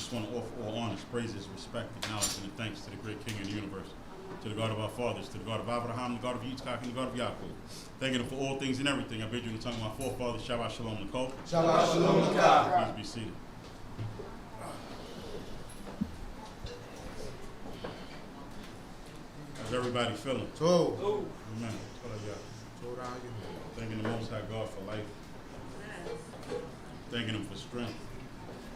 just want to offer all honors, praises, respect, acknowledgement, and thanks to the great King of the universe, to the God of our fathers, to the God of Abraham, the God of Yitzchak, and the God of Yaakov. Thanking him for all things and everything. I bid you in the tongue of my forefathers, Shabbat Shalom Nicole. Shabbat Shalom Zaccar. Please be seated. How's everybody feeling? Torah. Amen. Thanking the Most High God for life. Thanking him for strength.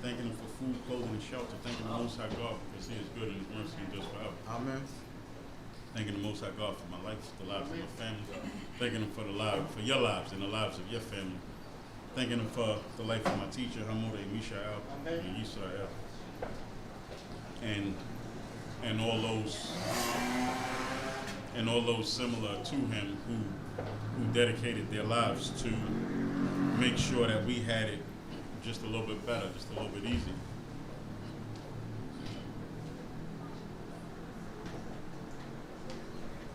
Thanking him for food, clothing, and shelter. Thanking the Most High God because he is good and his mercy endures forever. Amen. Thanking the Most High God for my life, the lives of my family. Thanking him for your lives and the lives of your family. Thanking him for the life of my teacher, Nahum1-3 and Yisrael. And all those similar to him who dedicated their lives to make sure that we had it just a little bit better, just a little bit easier.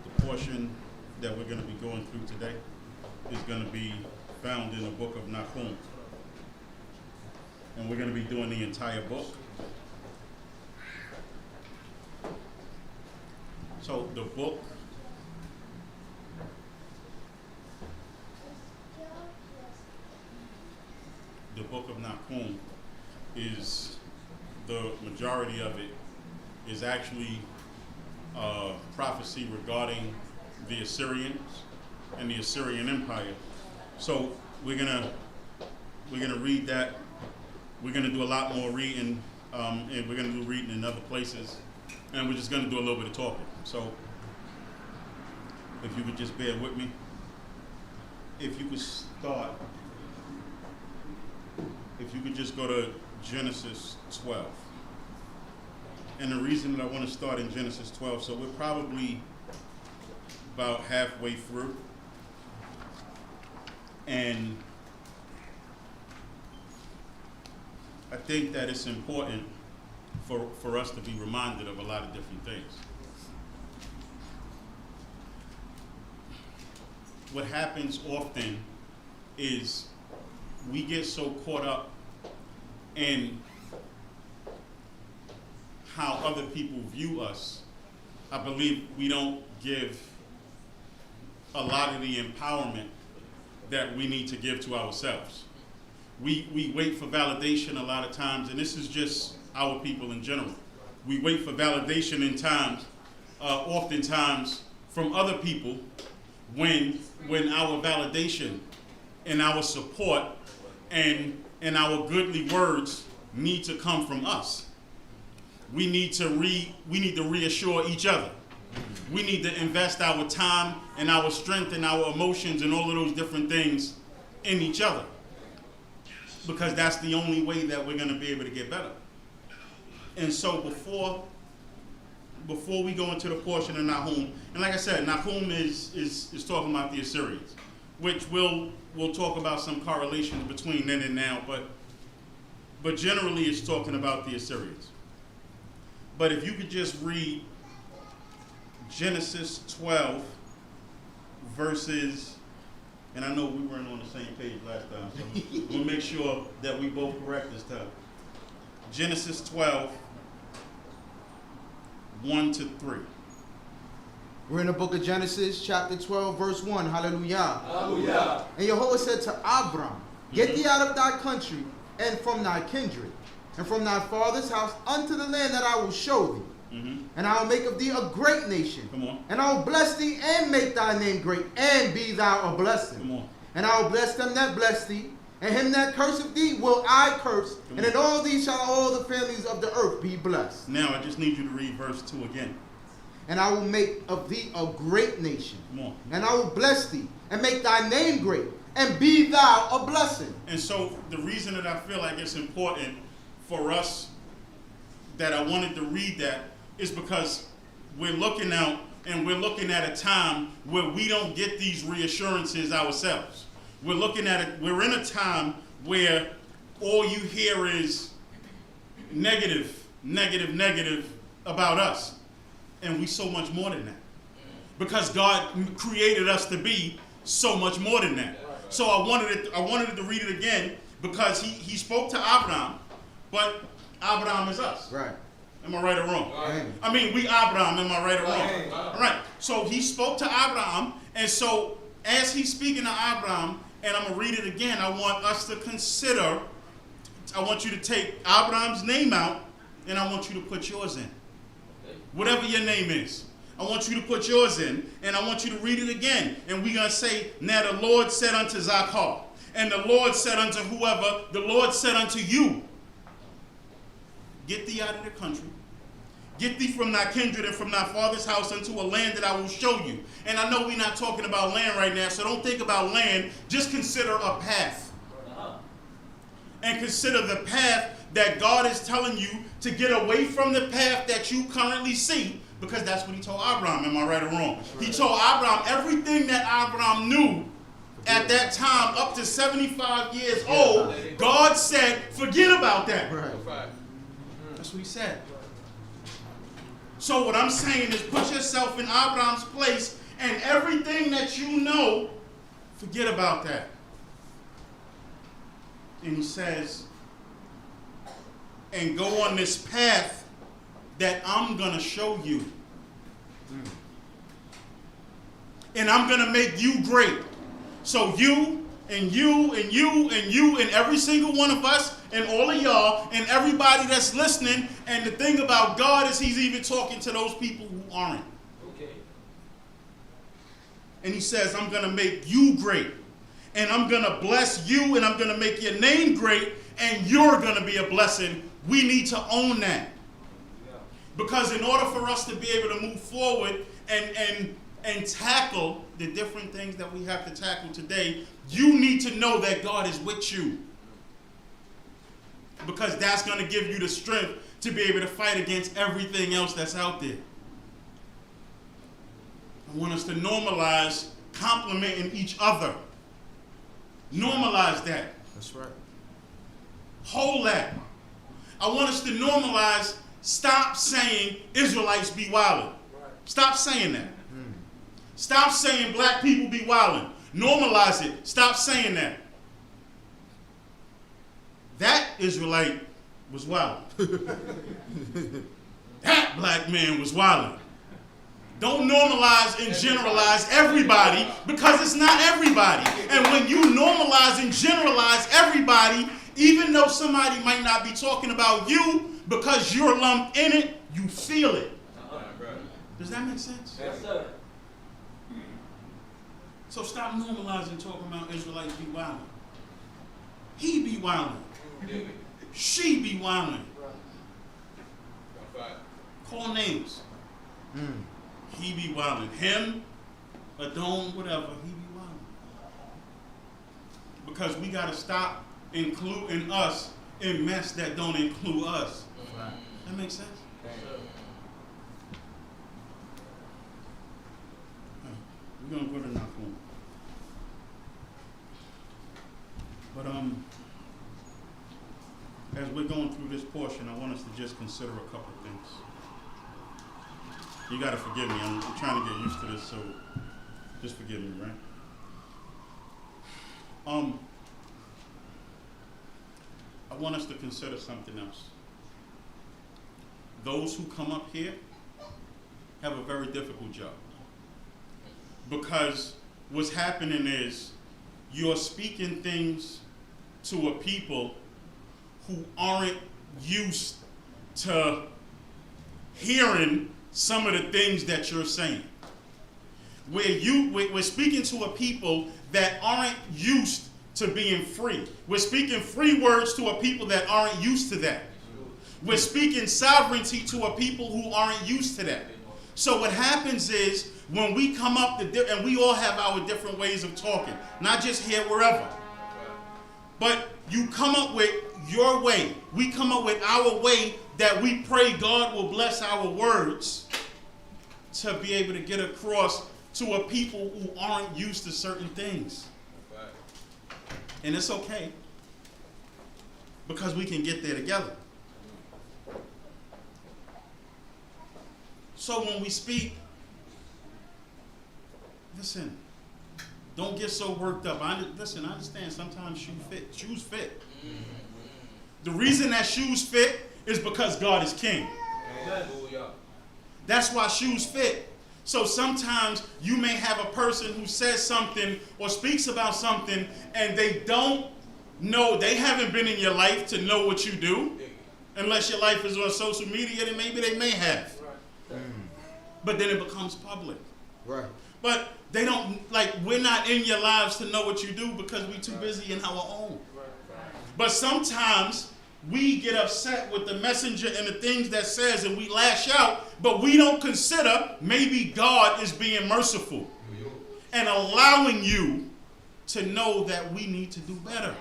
The portion that we're going to be going through today is going to be found in the book of Nahum. And we're going to be doing the entire book. So the book of Nahum is, the majority of it is actually prophecy regarding the Assyrians and the Assyrian Empire. So we're gonna read that. We're gonna do a lot more reading, and we're gonna do reading in other places, and we're just gonna do a little bit of talking. So if you could just bear with me. If you could start, if you could just go to Genesis 12. And the reason that I want to start in Genesis 12, so we're probably about halfway through. And I think that it's important for us to be reminded of a lot of different things. What happens often is we get so caught up in how other people view us. I believe we don't give a lot of the empowerment that we need to give to ourselves. We wait for validation a lot of times, and this is just our people in general. We wait for validation oftentimes from other people when our validation and our support and our goodly words need to come from us. We need to reassure each other. We need to invest our time and our strength and our emotions and all of those different things in each other, because that's the only way that we're going to be able to get better. And so before we go into the portion of Nahum, and like I said, Nahum is talking about the Assyrians, which we'll talk about some correlations between then and now, but generally it's talking about the Assyrians. But if you could just read Genesis 12 verses, and I know we weren't on the same page last time, so we'll make sure that we both correct this time. Genesis 12, 1-3. We're in the book of Genesis, chapter 12, verse 1. Hallelujah. Hallelujah. And Yahweh said to Abram, get thee out of thy country, and from thy kindred, and from thy father's house, unto the land that I will show thee. And I will make of thee a great nation. Come on. And I will bless thee, and make thy name great, and be thou a blessing. Come on. And I will bless them that bless thee, and him that curseth thee will I curse. And in all these shall all the families of the earth be blessed. Now I just need you to read verse 2 again. And I will make of thee a great nation. Come on. And I will bless thee, and make thy name great, and be thou a blessing. And so the reason that I feel like it's important for us that I wanted to read that is because we're looking out and we're looking at a time where we don't get these reassurances ourselves. We're looking at it, we're in a time where all you hear is negative about us. And we so much more than that. Because God created us to be so much more than that. So I wanted to read it again because he spoke to Abraham, but Abraham is us. Right. Am I right or wrong? Right. I mean, we Abraham. Am I right or wrong? Right. All right. So he spoke to Abraham, and so as he's speaking to Abraham, and I'm going to read it again, I want us to consider, I want you to take Abraham's name out, and I want you to put yours in. Whatever your name is. I want you to put yours in, and I want you to read it again. And we're going to say, now the Lord said unto Zaccar, and the Lord said unto whoever, the Lord said unto you, get thee out of the country. Get thee from thy kindred and from thy father's house unto a land that I will show you. And I know we're not talking about land right now, so don't think about land. Just consider a path. And consider the path that God is telling you to get away from the path that you currently see, because that's what he told Abraham. Am I right or wrong? Right. He told Abraham everything that Abraham knew at that time, up to 75 years old. God said, forget about that. Right. That's what he said. So what I'm saying is put yourself in Abraham's place, and everything that you know, forget about that. And he says, and go on this path that I'm going to show you. And I'm going to make you great. So you and you and you and you and every single one of us and all of y'all and everybody that's listening. And the thing about God is he's even talking to those people who aren't. Okay. And he says, I'm going to make you great. And I'm going to bless you, and I'm going to make your name great, and you're going to be a blessing. We need to own that. Because in order for us to be able to move forward and tackle the different things that we have to tackle today, you need to know that God is with you. Because that's going to give you the strength to be able to fight against everything else that's out there. I want us to normalize complimenting each other. Normalize that. That's right. Hold that. I want us to normalize, stop saying Israelites be wildin'. Stop saying that. Stop saying black people be wildin'. Normalize it. Stop saying that. That Israelite was wild. That black man was wildin'. Don't normalize and generalize everybody, because it's not everybody. And when you normalize and generalize everybody, even though somebody might not be talking about you, because you're lumped in it, you feel it. Does that make sense? Yes, sir. So stop normalizing talking about Israelites be wildin'. He be wildin'. She be wildin'. Call names. He be wildin'. Him, Adon, whatever, he be wildin'. Because we got to stop including us in mess that don't include us. Right. That makes sense? We're going to go to Nahum. But as we're going through this portion, I want us to just consider a couple of things. You got to forgive me. I'm trying to get used to this, so just forgive me, right? I want us to consider something else. Those who come up here have a very difficult job. Because what's happening is you're speaking things to a people who aren't used to hearing some of the things that you're saying. We're speaking to a people that aren't used to being free. We're speaking free words to a people that aren't used to that. We're speaking sovereignty to a people who aren't used to that. So what happens is when we come up, and we all have our different ways of talking, not just here, wherever. But you come up with your way. We come up with our way that we pray God will bless our words to be able to get across to a people who aren't used to certain things. And it's okay, because we can get there together. So when we speak, listen, don't get so worked up. I understand sometimes shoes fit. The reason that shoes fit is because God is king. That's why shoes fit. So sometimes you may have a person who says something or speaks about something and they don't know, they haven't been in your life to know what you do. Unless your life is on social media, then maybe they may have. But then it becomes public. Right. But they don't, like, we're not in your lives to know what you do because we're too busy in our own. But sometimes we get upset with the messenger and the things that says and we lash out, but we don't consider maybe God is being merciful and allowing you to know that we need to do better.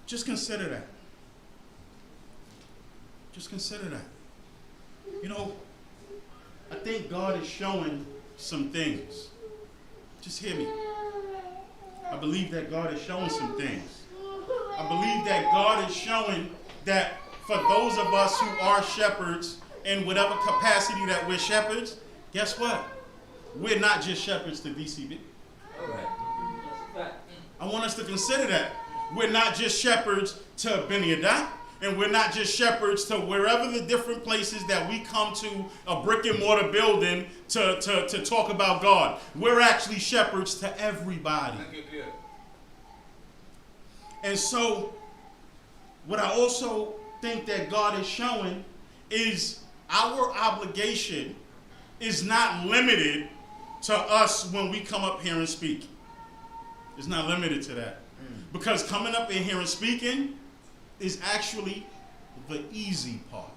Just consider that. Just consider that. You know, I think God is showing some things. Just hear me. I believe that God is showing some things. I believe that God is showing that for those of us who are shepherds in whatever capacity that we're shepherds, guess what? We're not just shepherds to D.C.B. I want us to consider that. We're not just shepherds to BINAH, and we're not just shepherds to wherever the different places that we come to a brick and mortar building to talk about God. We're actually shepherds to everybody. And so, what I also think that God is showing is our obligation is not limited to us when we come up here and speak. It's not limited to that. Because coming up in here and speaking is actually the easy part.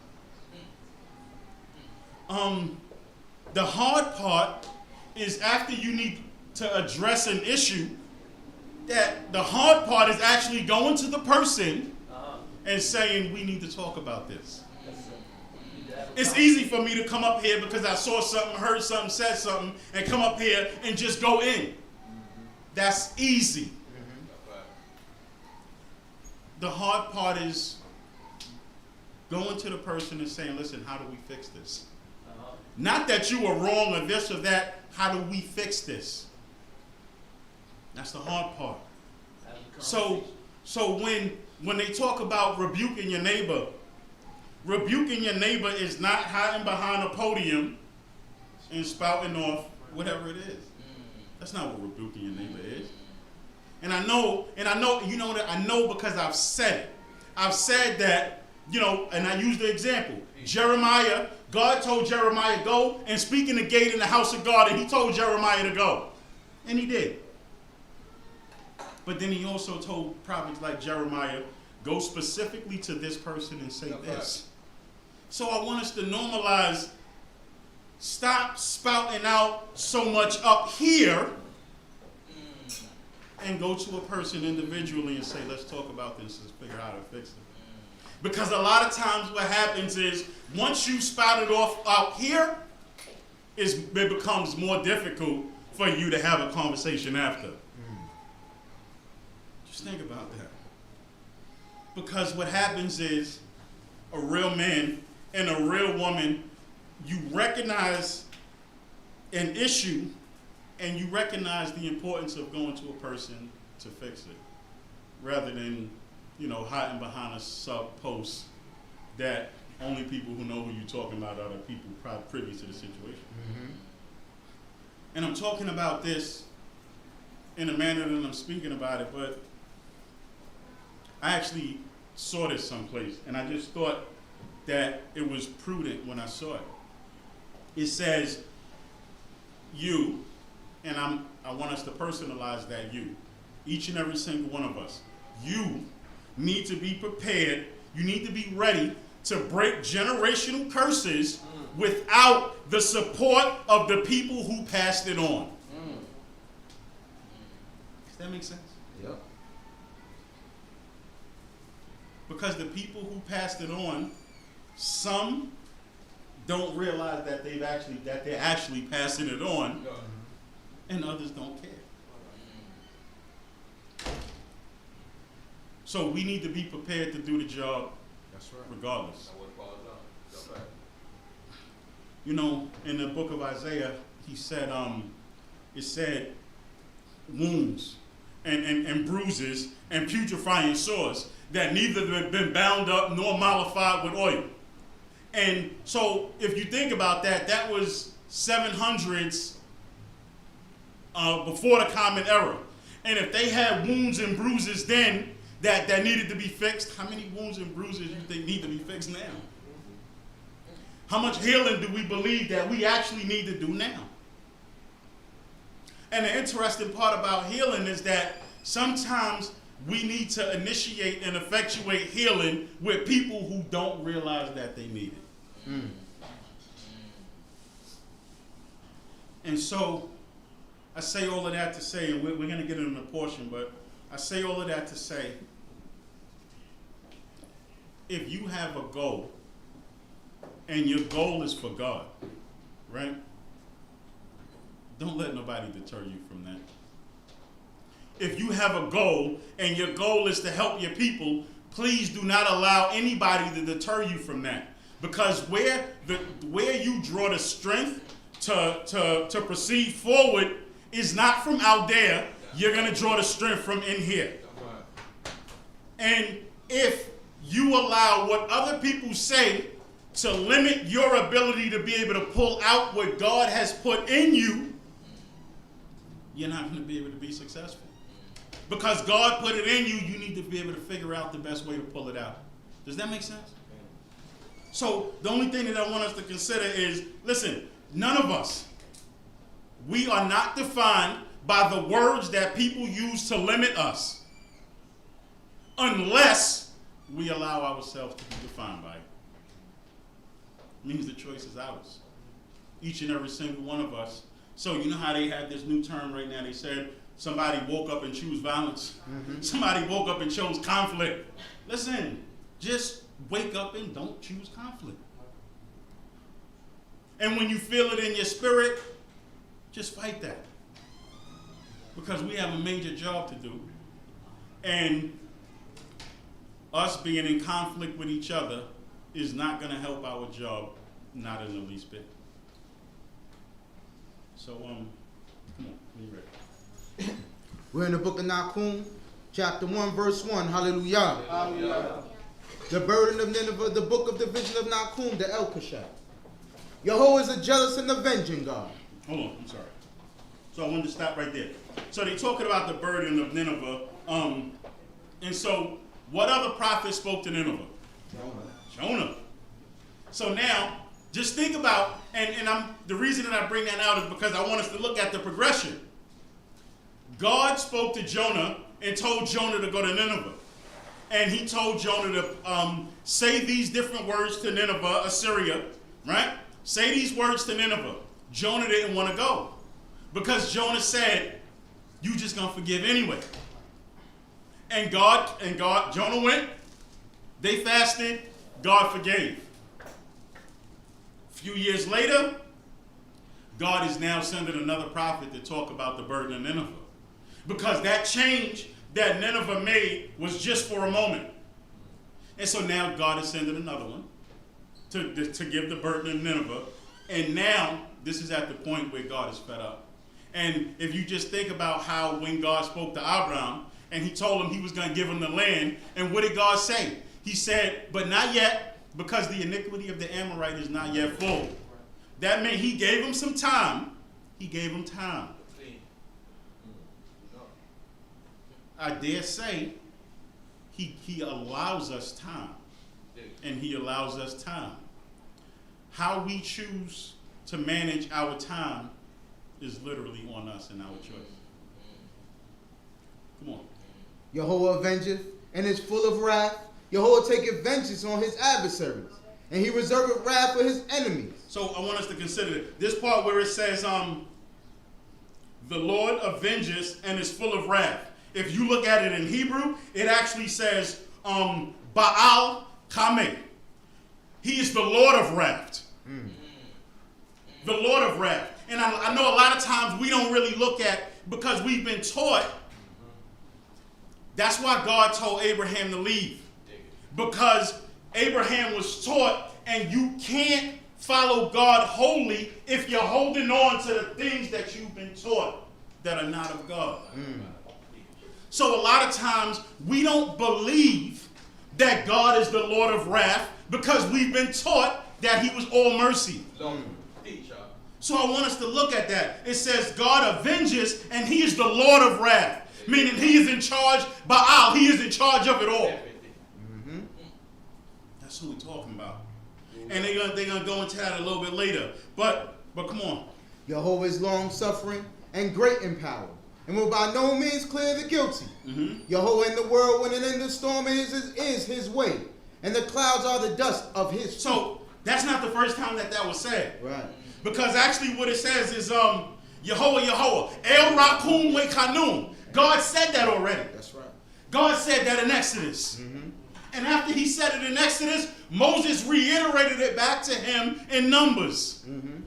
The hard part is after you need to address an issue, that the hard part is actually going to the person and saying, we need to talk about this. It's easy for me to come up here because I saw something, heard something, said something, and come up here and just go in. That's easy. The hard part is going to the person and saying, listen, how do we fix this? Not that you were wrong or this or that. How do we fix this? That's the hard part. So when they talk about rebuking your neighbor is not hiding behind a podium and spouting off whatever it is. That's not what rebuking your neighbor is. And I know, you know that I know because I've said it. I've said that, you know, and I use the example. Jeremiah, God told Jeremiah, go and speak in the gate in the house of God, and he told Jeremiah to go. And he did. But then he also told prophets like Jeremiah, go specifically to this person and say this. So I want us to normalize, stop spouting out so much up here, and go to a person individually and say, let's talk about this and figure out how to fix it. Because a lot of times what happens is, once you spout it off out here, it becomes more difficult for you to have a conversation after. Just think about that. Because what happens is, a real man and a real woman, you recognize an issue and you recognize the importance of going to a person to fix it, rather than, you know, hiding behind a sub post that only people who know who you're talking about are the people probably privy to the situation. And I'm talking about this in a manner that I'm speaking about it, but I actually saw this someplace, and I just thought that it was prudent when I saw it. It says, you, and I want us to personalize that you, each and every single one of us, you need to be prepared, you need to be ready to break generational curses without the support of the people who passed it on. Does that make sense? Yep. Because the people who passed it on, some don't realize that they're actually passing it on, and others don't care. So we need to be prepared to do the job. That's right. Regardless. You know, in the book of Isaiah, he said, it said, wounds. and bruises and putrefying sores that neither have been bound up nor mollified with oil. And so if you think about that, that was 700s before the Common Era. And if they had wounds and bruises then that needed to be fixed, how many wounds and bruises you think need to be fixed now? How much healing do we believe that we actually need to do now? And the interesting part about healing is that sometimes we need to initiate and effectuate healing with people who don't realize that they need it. Mm. And so I say all of that to say, and we're going to get into a portion, but I say all of that to say, if you have a goal, and your goal is for God, right? Don't let nobody deter you from that. If you have a goal and your goal is to help your people, please do not allow anybody to deter you from that. Because where you draw the strength to proceed forward is not from out there. You're going to draw the strength from in here. And if you allow what other people say to limit your ability to be able to pull out what God has put in you, you're not going to be able to be successful. Because God put it in you, you need to be able to figure out the best way to pull it out. Does that make sense? So the only thing that I want us to consider is, listen, none of us, we are not defined by the words that people use to limit us, unless we allow ourselves to be defined by it. It means the choice is ours. Each and every single one of us. So you know how they have this new term right now? They said somebody woke up and chose violence. Mm-hmm. Somebody woke up and chose conflict. Listen, just wake up and don't choose conflict. And when you feel it in your spirit, just fight that. Because we have a major job to do. And us being in conflict with each other is not going to help our job, not in the least bit. So, come on, when you ready. We're in the book of Nahum, chapter 1, verse 1. Hallelujah. Hallelujah. The burden of Nineveh, the book of the vision of Nahum, the El Kashai. Yahweh is a jealous and avenging God. Hold on, I'm sorry. So I wanted to stop right there. So they're talking about the burden of Nineveh. And so what other prophet spoke to Nineveh? Jonah. So now, just think about, and the reason that I bring that out is because I want us to look at the progression. God spoke to Jonah and told Jonah to go to Nineveh. And he told Jonah to say these different words to Nineveh, Assyria, right? Say these words to Nineveh. Jonah didn't want to go because Jonah said, you just going to forgive anyway. And Jonah went, they fasted, God forgave. A few years later, God is now sending another prophet to talk about the burden of Nineveh. Because that change that Nineveh made was just for a moment. And so now God is sending another one to give the burden of Nineveh. And now this is at the point where God is fed up. And if you just think about how when God spoke to Abraham and he told him he was going to give him the land, and what did God say? He said, but not yet, because the iniquity of the Amorite is not yet full. That meant he gave him some time. He gave him time. I dare say he allows us time. And he allows us time. How we choose to manage our time is literally on us and our choice. Come on. Yahweh avengeth and is full of wrath. Yahweh taketh vengeance on his adversaries, and he reserveth wrath for his enemies. So I want us to consider this part where it says, the Lord avenges and is full of wrath. If you look at it in Hebrew, it actually says, Baal Kameh. He is the Lord of wrath. Mm. The Lord of wrath. And I know a lot of times we don't really look at, because we've been taught, that's why God told Abraham to leave. Because Abraham was taught, and you can't follow God wholly if you're holding on to the things that you've been taught that are not of God. Mm. So a lot of times we don't believe that God is the Lord of wrath because we've been taught that he was all mercy. So I want us to look at that. It says God avenges and he is the Lord of wrath. Meaning he is in charge, Baal, he is in charge of it all. Mm-hmm. That's who we're talking about. And they're gonna go into that a little bit later. But come on. Jehovah is long-suffering and great in power, and will by no means clear the guilty. Mm-hmm. Jehovah in the whirlwind and in the storm is his way, and the clouds are the dust of his feet. So that's not the first time that was said. Right. Because actually what it says is Yehovah, El Rakum We Kanum. God said that already. That's right. God said that in Exodus. Mm-hmm. And after he said it in Exodus, Moses reiterated it back to him in Numbers. Mm-hmm.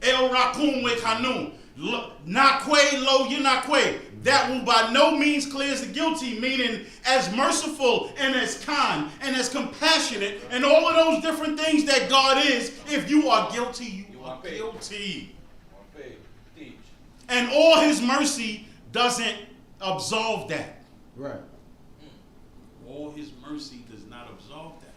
El Rakum We Kanum. Nakwe lo Yinakwe. That will by no means clears the guilty, meaning as merciful and as kind and as compassionate and all of those different things that God is. If you are guilty, you are guilty. And all his mercy doesn't absolve that. Right. All his mercy does not absolve that.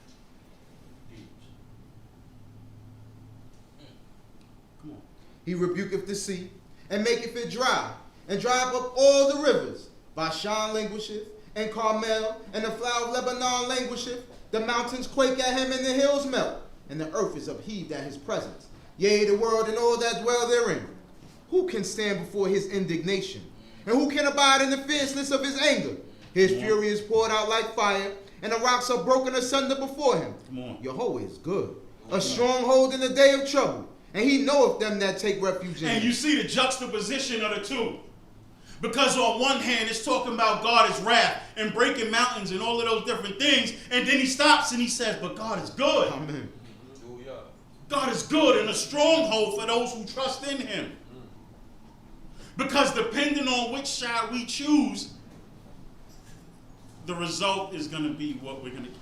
Come on. He rebuketh the sea and maketh it dry, and drive up all the rivers. Bashan languisheth, and Carmel, and the flower of Lebanon languisheth. The mountains quake at him, and the hills melt, and the earth is upheaved at his presence. Yea, the world and all that dwell therein. Who can stand before his indignation? And who can abide in the fierceness of his anger? His fury is poured out like fire, and the rocks are broken asunder before him. Jehovah is good, a stronghold in the day of trouble, and he knoweth them that take refuge in him. And you see the juxtaposition of the two. Because on one hand, it's talking about God's wrath and breaking mountains and all of those different things. And then he stops and he says, but God is good. Amen. God is good and a stronghold for those who trust in him. Because depending on which side we choose, the result is going to be what we're going to get.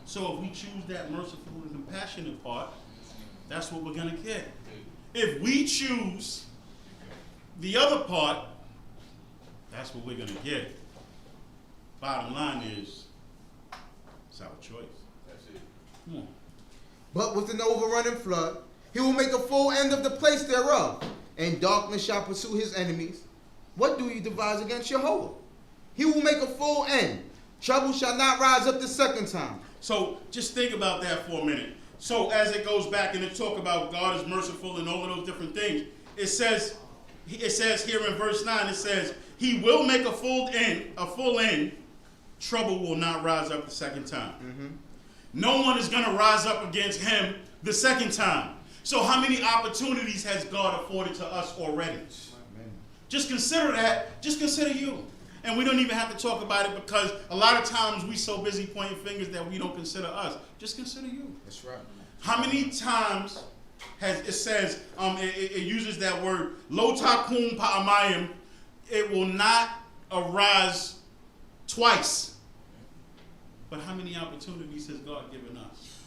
So if we choose that merciful and compassionate part, that's what we're going to get. If we choose the other part, that's what we're going to get. Bottom line is, it's our choice. That's it. Come on. But with an overrunning flood, he will make a full end of the place thereof, and darkness shall pursue his enemies. What do you devise against Jehovah? He will make a full end. Trouble shall not rise up the second time. So just think about that for a minute. So as it goes back and it talk about God is merciful and all of those different things, it says here in verse 9, it says, he will make a full end, trouble will not rise up the second time. Mm-hmm. No one is going to rise up against him the second time. So how many opportunities has God afforded to us already? Amen. Just consider that. Just consider you. And we don't even have to talk about it because a lot of times we so busy pointing fingers that we don't consider us. Just consider you. That's right. How many times it says, it uses that word, lo takum pa'amayim, it will not arise twice. But how many opportunities has God given us?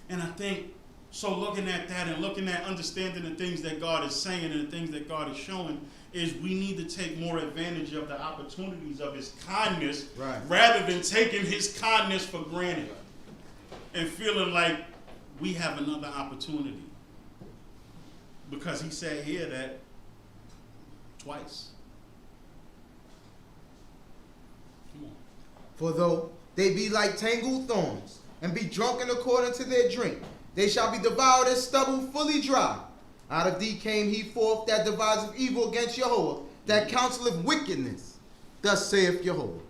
And I think, so looking at that and looking at understanding the things that God is saying and the things that God is showing, is we need to take more advantage of the opportunities of his kindness, right, rather than taking his kindness for granted and feeling like we have another opportunity. Because he said here that twice. Come on. For though they be like tangled thorns, and be drunken according to their drink, they shall be devoured as stubble fully dry. Out of thee came he forth that deviseth evil against Jehovah, that counseleth wickedness. Thus saith Jehovah,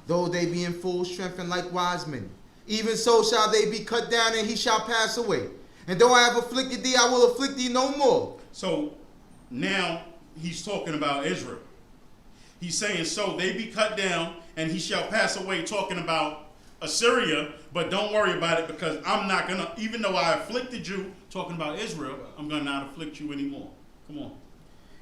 though they be in full strength and likewise many, even so shall they be cut down, and he shall pass away. And though I have afflicted thee, I will afflict thee no more. So now he's talking about Israel. He's saying, so they be cut down, and he shall pass away, talking about Assyria, but don't worry about it because I'm not going to, even though I afflicted you, talking about Israel, I'm going to not afflict you anymore. Come on.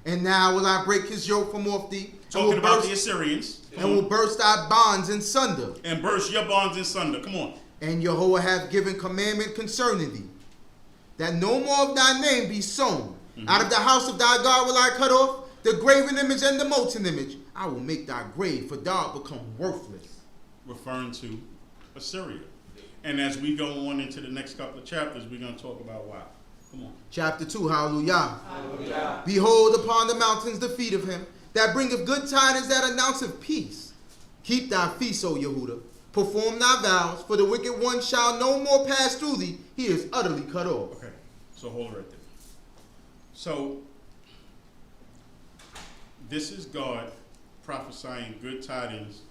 And now will I break his yoke from off thee. Talking about the Assyrians. And will burst thy bonds in sunder. And burst your bonds in sunder. Come on. And Jehovah hath given commandment concerning thee, that no more of thy name be sown. Mm-hmm. Out of the house of thy God will I cut off the graven image and the molten image, I will make thy grave, for thou art become worthless. Referring to Assyria. And as we go on into the next couple of chapters, we're going to talk about why. Come on. Chapter 2, hallelujah. Hallelujah. Behold upon the mountains the feet of him that bringeth good tidings, that announceth peace. Keep thy feast, O Yehuda. Perform thy vows, for the wicked one shall no more pass through thee. He is utterly cut off. Okay, so hold it right there. So, this is God prophesying good tidings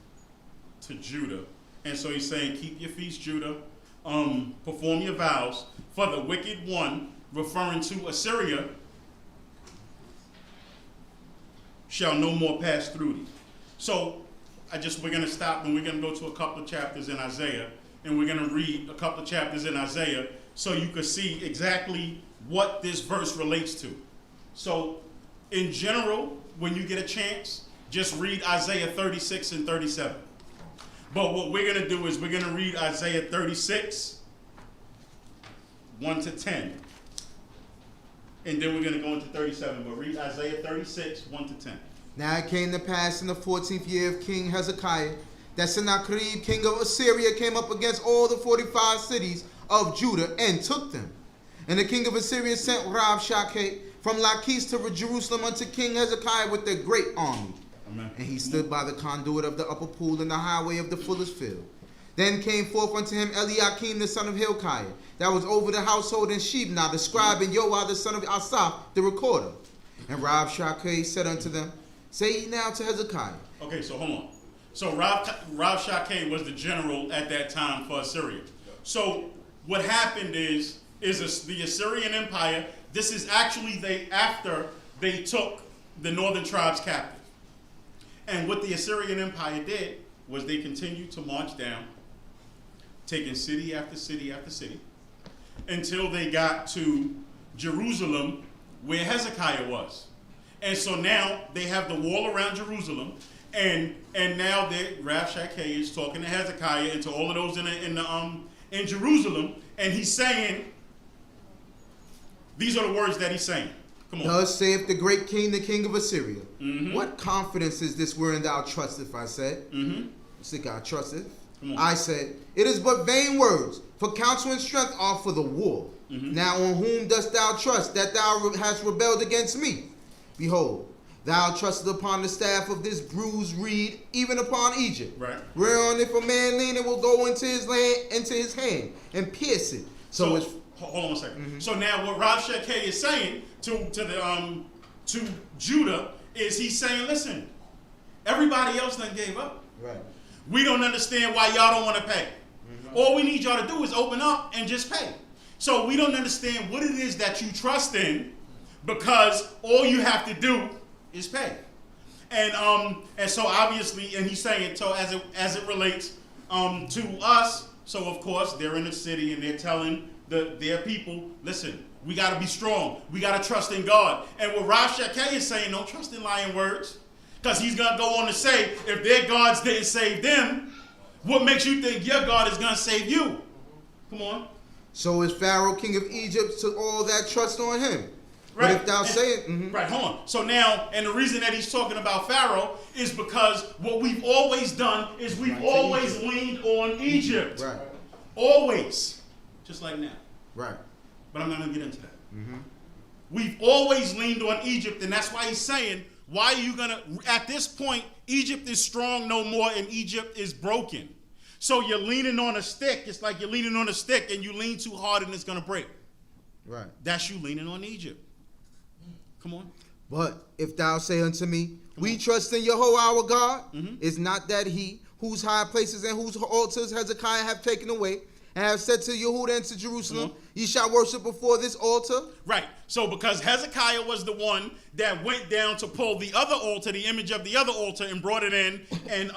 to Judah. And so he's saying, keep your feast, Judah. Perform your vows. For the wicked one, referring to Assyria, shall no more pass through thee. So, we're going to stop and we're going to go to a couple of chapters in Isaiah. And we're going to read a couple of chapters in Isaiah so you can see exactly what this verse relates to. So, in general, when you get a chance, just read Isaiah 36 and 37. But what we're going to do is we're going to read Isaiah 36, 1 to 10. And then we're going to go into 37. But read Isaiah 36, 1 to 10. Now it came to pass in the 14th year of King Hezekiah that Sennacherib, king of Assyria, came up against all the 45 cities of Judah and took them. And the king of Assyria sent Rabshakeh from Lachish to Jerusalem unto King Hezekiah with a great army. Amen. And he stood by the conduit of the upper pool in the highway of the fuller's field. Then came forth unto him Eliakim the son of Hilkiah, that was over the household, and Shebna the scribe, and Yoah the son of Asaph the recorder. And Rabshakeh said unto them, Say ye now to Hezekiah. Okay, so hold on. So Rabshakeh was the general at that time for Assyria. So what happened is the Assyrian Empire, this is actually after they took the northern tribes captive. And what the Assyrian Empire did was they continued to march down, taking city after city after city, until they got to Jerusalem, where Hezekiah was. And so now they have the wall around Jerusalem, and now Rabshakeh is talking to Hezekiah and to all of those in Jerusalem, and he's saying, these are the words that he's saying. Come on. Thus saith the great king, the king of Assyria. Mm-hmm. What confidence is this wherein thou trusteth? I said. Mm-hmm. Think I trusteth. Come on. I said, it is but vain words, for counsel and strength are for the war. Mm-hmm. Now on whom dost thou trust, that thou hast rebelled against me? Behold, thou trustest upon the staff of this bruised reed, even upon Egypt. Right. Whereon if a man lean, it will go into his hand, and pierce it. So it's... Hold on a second. Mm-hmm. So now what Rabshakeh is saying to Judah is he's saying, listen, everybody else done gave up. Right. We don't understand why y'all don't want to pay. Mm-hmm. All we need y'all to do is open up and just pay. So we don't understand what it is that you trust in, because all you have to do is pay. And so obviously, and he's saying, so as it relates to us, so of course they're in the city and they're telling their people, listen, we got to be strong. We got to trust in God. And what Rabshakeh is saying, don't trust in lying words. Because he's going to go on to say, if their gods didn't save them, what makes you think your God is going to save you? Come on. So is Pharaoh, king of Egypt, to all that trust on him. Right. But if thou sayest... Mm-hmm. Right, hold on. So now, and the reason that he's talking about Pharaoh is because what we've always done is we've always leaned on Egypt. Right. Always. Just like now. Right. But I'm not going to get into that. Mm-hmm. We've always leaned on Egypt, and that's why he's saying, why are you going to, at this point, Egypt is strong no more and Egypt is broken. So you're leaning on a stick. It's like you're leaning on a stick and you lean too hard and it's going to break. Right. That's you leaning on Egypt. Come on. But if thou say unto me, we trust in Yahweh our God, is not that he whose high places and whose altars Hezekiah have taken away, and have said to Yehuda and to Jerusalem, ye shall worship before this altar? Right. So because Hezekiah was the one that went down to pull the other altar, the image of the other altar, and brought it in and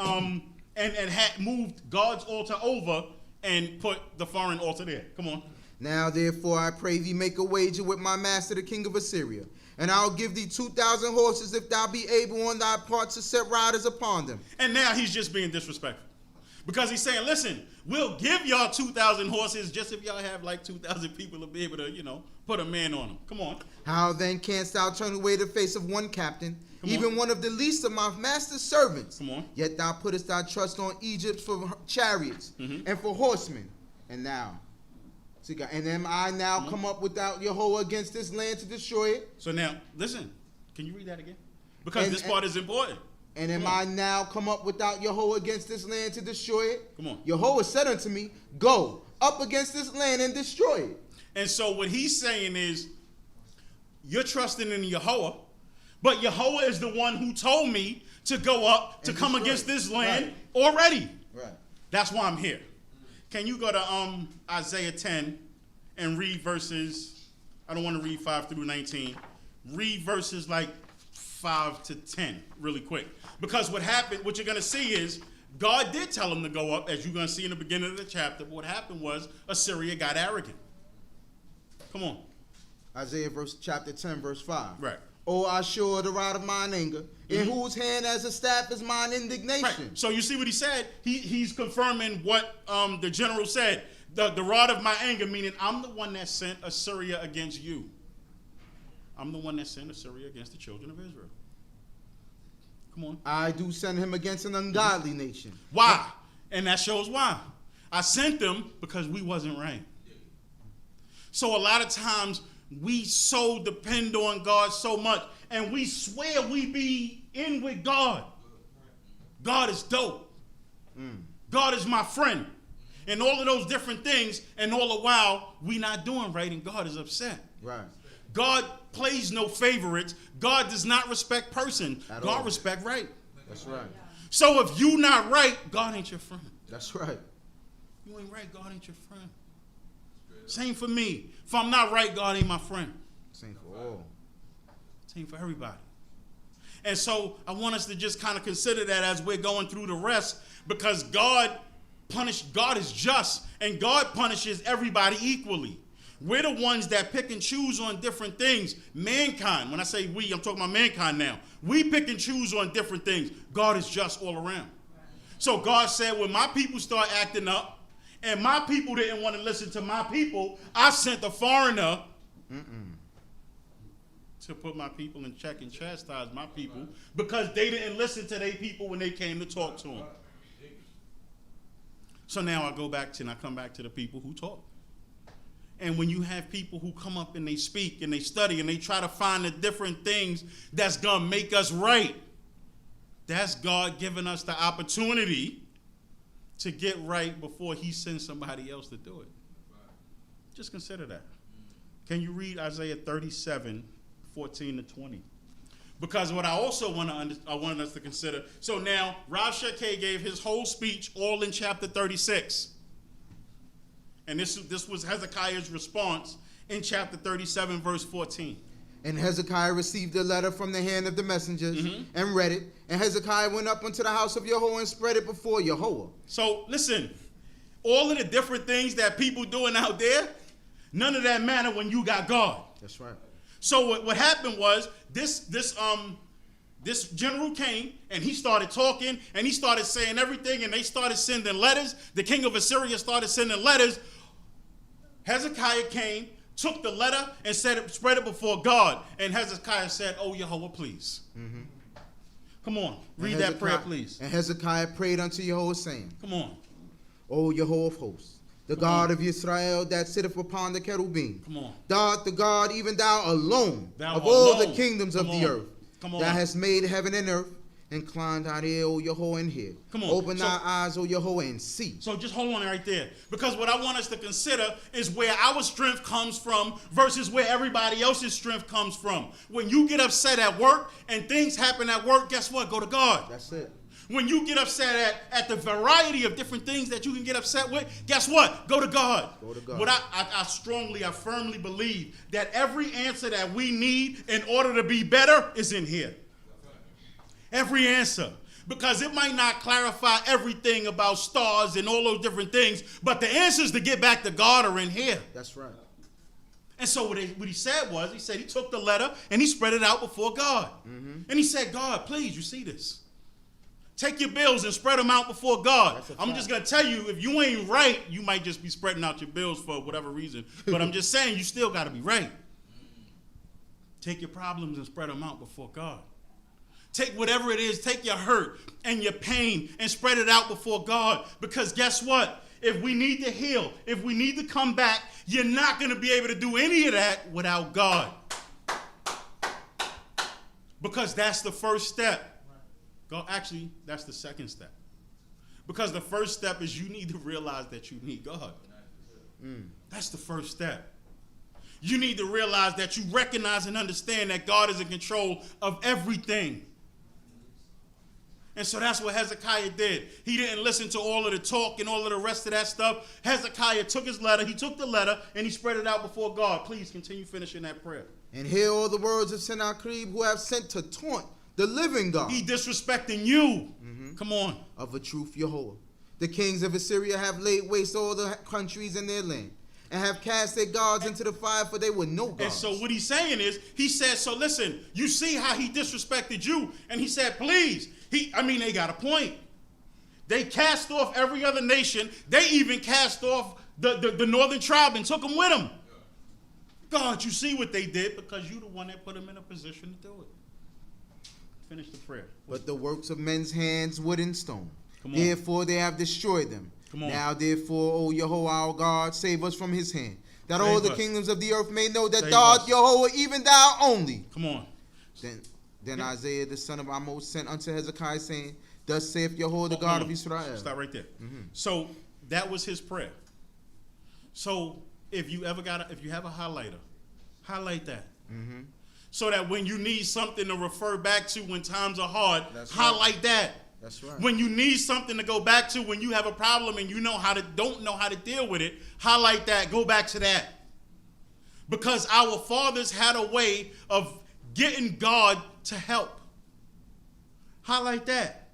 had moved God's altar over and put the foreign altar there. Come on. Now therefore I pray thee, make a wager with my master the king of Assyria, and I'll give thee 2,000 horses if thou be able on thy part to set riders upon them. And now he's just being disrespectful. Because he's saying, listen, we'll give y'all 2,000 horses just if y'all have like 2,000 people to be able to, put a man on them. Come on. How then canst thou turn away the face of one captain, Come even on. one of the least of my master's servants? Come on. Yet thou puttest thy trust on Egypt for chariots and for horsemen. And now, see, God, and am I now come up without Yahweh against this land to destroy it? So now, listen, can you read that again? Because this part is important. And am I now come up without Yahweh against this land to destroy it? Come on. Yahweh said unto me, go up against this land and destroy it. And so what he's saying is, you're trusting in Yahweh, but Yahweh is the one who told me to go up to come against this land already. Right. That's why I'm here. Can you go to Isaiah 10 and read verses, I don't want to read 5 through 19. Read verses like 5 to 10 really quick. Because what happened, what you're going to see is, God did tell him to go up, as you're going to see in the beginning of the chapter. But what happened was, Assyria got arrogant. Come on. Isaiah chapter 10, verse 5. Right. O Ashur, the rod of mine anger, in whose hand as a staff is mine indignation. Right. So you see what he said? He's confirming what the general said. The rod of my anger, meaning I'm the one that sent Assyria against you. I'm the one that sent Assyria against the children of Israel. Come on. I do send him against an ungodly nation. Why? And that shows why. I sent them because we wasn't right. So a lot of times we so depend on God so much, and we swear we be in with God. God is dope. God is my friend. And all of those different things, and all the while we not doing right, and God is upset. Right. God plays no favorites. God does not respect person. At God all. respect right. That's right. So if you not right, God ain't your friend. That's right. You ain't right, God ain't your friend. Same for me. If I'm not right, God ain't my friend. Same for all. Same for everybody. And so I want us to just kind of consider that as we're going through the rest, because God is just, and God punishes everybody equally. We're the ones that pick and choose on different things. Mankind, when I say we, I'm talking about mankind now. We pick and choose on different things. God is just all around. So God said, when my people start acting up, and my people didn't want to listen to my people, I sent a foreigner to put my people in check and chastise my people, because they didn't listen to their people when they came to talk to them. So now I come back to the people who talk. And when you have people who come up and they speak and they study and they try to find the different things that's going to make us right, that's God giving us the opportunity to get right before he sends somebody else to do it. Just consider that. Can you read Isaiah 37, 14 to 20? Because what I also wanted us to consider, so now Rav Shekeh gave his whole speech all in chapter 36. And this was Hezekiah's response in chapter 37, verse 14. And Hezekiah received the letter from the hand of the messengers and read it. And Hezekiah went up unto the house of Yahweh and spread it before Yahweh. So listen, all of the different things that people doing out there, none of that matter when you got God. That's right. So what happened was this general came and he started talking and he started saying everything, and they started sending letters. The king of Assyria started sending letters. Hezekiah came, took the letter, and spread it before God. And Hezekiah said, "Oh, Yahweh, please." Come on, read that prayer, please. And Hezekiah prayed unto Yahweh, saying, Come on. O Yahweh of hosts, the God of Yisrael that sitteth upon the cherubim. Come on. Thou art the God, even thou alone, Thou of all alone. the kingdoms of the earth. Come on. Thou hast made heaven and earth. Incline thine ear, O Yahweh, and hear. Come on. Open thy eyes, O Yahweh, and see. So just hold on right there. Because what I want us to consider is where our strength comes from versus where everybody else's strength comes from. When you get upset at work and things happen at work, guess what? Go to God. That's it. When you get upset at the variety of different things that you can get upset with, guess what? Go to God. Go to God. What I firmly believe that every answer that we need in order to be better is in here. Every answer. Because it might not clarify everything about stars and all those different things, but the answers to get back to God are in here. That's right. And so what he said was, he took the letter and he spread it out before God. And he said, God, please, you see this. Take your bills and spread them out before God. I'm fact. just going to tell you, if you ain't right, you might just be spreading out your bills for whatever reason. But I'm just saying, you still got to be right. Take your problems and spread them out before God. Take whatever it is, take your hurt and your pain and spread it out before God. Because guess what? If we need to heal, if we need to come back, you're not going to be able to do any of that without God. Because that's the first step. God, actually, that's the second step. Because the first step is you need to realize that you need God. That's the first step. You need to realize that you recognize and understand that God is in control of everything. And so that's what Hezekiah did. He didn't listen to all of the talk and all of the rest of that stuff. Hezekiah took his letter, he took the letter, and he spread it out before God. Please continue finishing that prayer. And hear all the words of Sennacherib, who have sent to taunt the living God. He disrespecting you. Come on. Of a truth, Yahweh. The kings of Assyria have laid waste all the countries in their land, and have cast their gods into the fire, for they were no gods. And so what he's saying is, he said, so listen, you see how he disrespected you? And he said, please. They got a point. They cast off every other nation. They even cast off the northern tribe and took them with them. God, you see what they did because you the one that put them in a position to do it. Finish the prayer. But the works of men's hands, wood and stone. Come on. Therefore they have destroyed them. Come on. Now therefore, O Yahweh our God, save us from his hand, that Save all the us. kingdoms of the earth may know that Save thou us. art Yahweh, even thou only. Come on. Then Isaiah the son of Amos sent unto Hezekiah, saying, Thus saith Yahweh the God of Israel. Stop right there. So that was his prayer. So if you have a highlighter, highlight that. So that when you need something to refer back to when times are hard, highlight that. That's right. When you need something to go back to when you have a problem and you don't know how to deal with it, highlight that. Go back to that. Because our fathers had a way of getting God to help. Highlight that.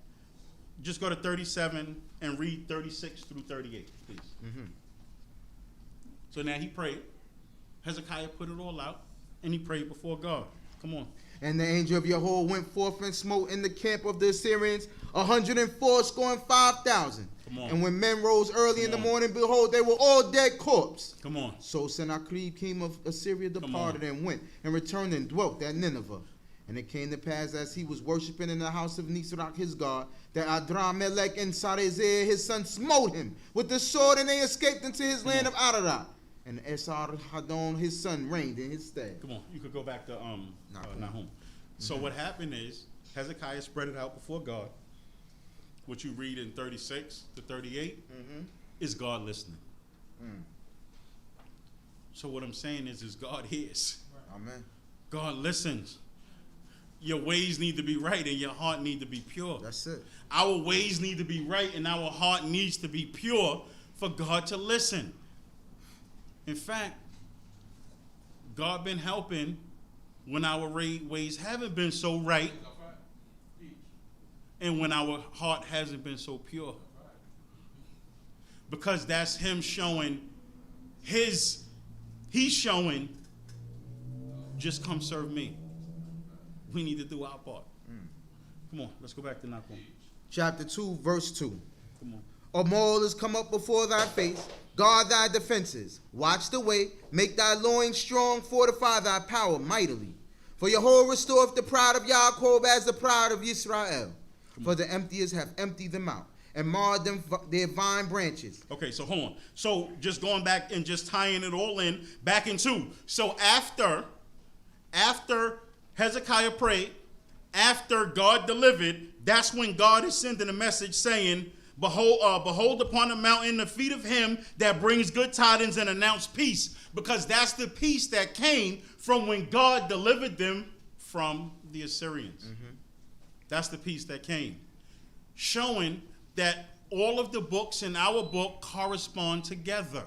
Just go to 37 and read 36 through 38, please. So now he prayed. Hezekiah put it all out, and he prayed before God. Come on. And the angel of Yahweh went forth and smote in the camp of the Assyrians 185,000. Come on. And when men rose early in the morning, behold, they were all dead corpse. Come on. So Sennacherib king of Assyria departed and went and returned and dwelt at Nineveh. And it came to pass as he was worshiping in the house of Nisroch his god, that Adramelech and Sarezer his son smote him with the sword, and they escaped into his land of Ararat. And Esarhaddon his son reigned in his stead. Come on. You could go back to Nahum. So what happened is Hezekiah spread it out before God. What you read in 36 to 38 is God listening. So what I'm saying is God hears. Amen. God listens. Your ways need to be right and your heart need to be pure. That's it. Our ways need to be right and our heart needs to be pure for God to listen. In fact, God been helping when our ways haven't been so right and when our heart hasn't been so pure. Because that's him showing he's showing, just come serve me. We need to do our part. Come on, let's go back to Nahum. Chapter 2, verse 2. Come on. All is come up before thy face. Guard thy defenses. Watch the way. Make thy loins strong. Fortify thy power mightily. For Yahweh restoreth the pride of Yaakov as the pride of Yisrael. For the emptiers have emptied them out and marred them their vine branches. Okay, so hold on. So just going back and just tying it all in, back in 2. So after Hezekiah prayed, after God delivered, that's when God is sending a message saying, behold upon the mountain the feet of him that brings good tidings and announce peace. Because that's the peace that came from when God delivered them from the Assyrians. That's the peace that came. Showing that all of the books in our book correspond together.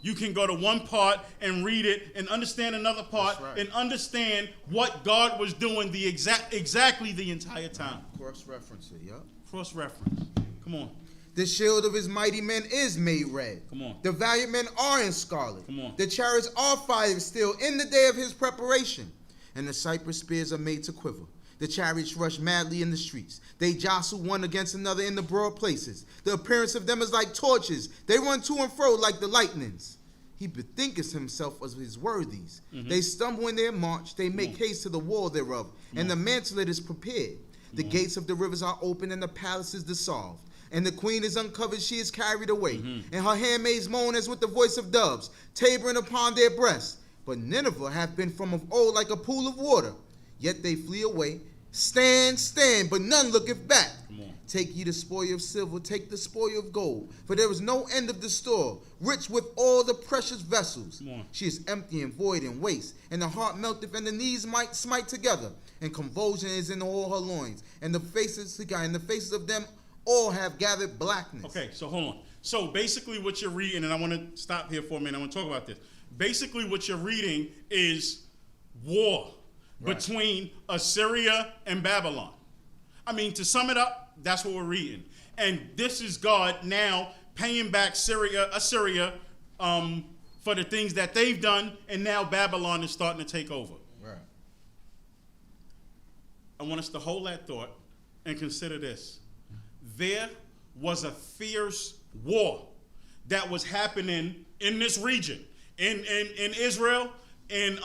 You can go to one part and read it and understand another part and understand what God was doing exactly the entire time. Cross-reference it, yeah. Cross-reference. Come on. The shield of his mighty men is made red. Come on. The valiant men are in scarlet. Come on. The chariots are fire still in the day of his preparation. And the cypress spears are made to quiver. The chariots rush madly in the streets. They jostle one against another in the broad places. The appearance of them is like torches. They run to and fro like the lightnings. He bethinketh himself of his worthies. They stumble in their march. They make haste to the wall thereof. And the mantelet is prepared. The gates of the rivers are open, and the palace is dissolved. And the queen is uncovered, she is carried away. And her handmaids moan as with the voice of doves, tabering upon their breasts. But Nineveh hath been from of old like a pool of water. Yet they flee away. Stand, stand, but none looketh back. Take ye the spoil of silver, take the spoil of gold. For there is no end of the store, rich with all the precious vessels. She is empty and void and waste, and the heart melteth, and the knees might smite together. And convulsion is in all her loins, and the faces of them all have gathered blackness. Okay, so hold on. So basically what you're reading, and I want to stop here for a minute, I want to talk about this. Basically what you're reading is war between Assyria and Babylon. I mean, to sum it up, that's what we're reading. And this is God now paying back Assyria for the things that they've done, and now Babylon is starting to take over. Right. I want us to hold that thought and consider this. There was a fierce war that was happening in this region, in Israel, in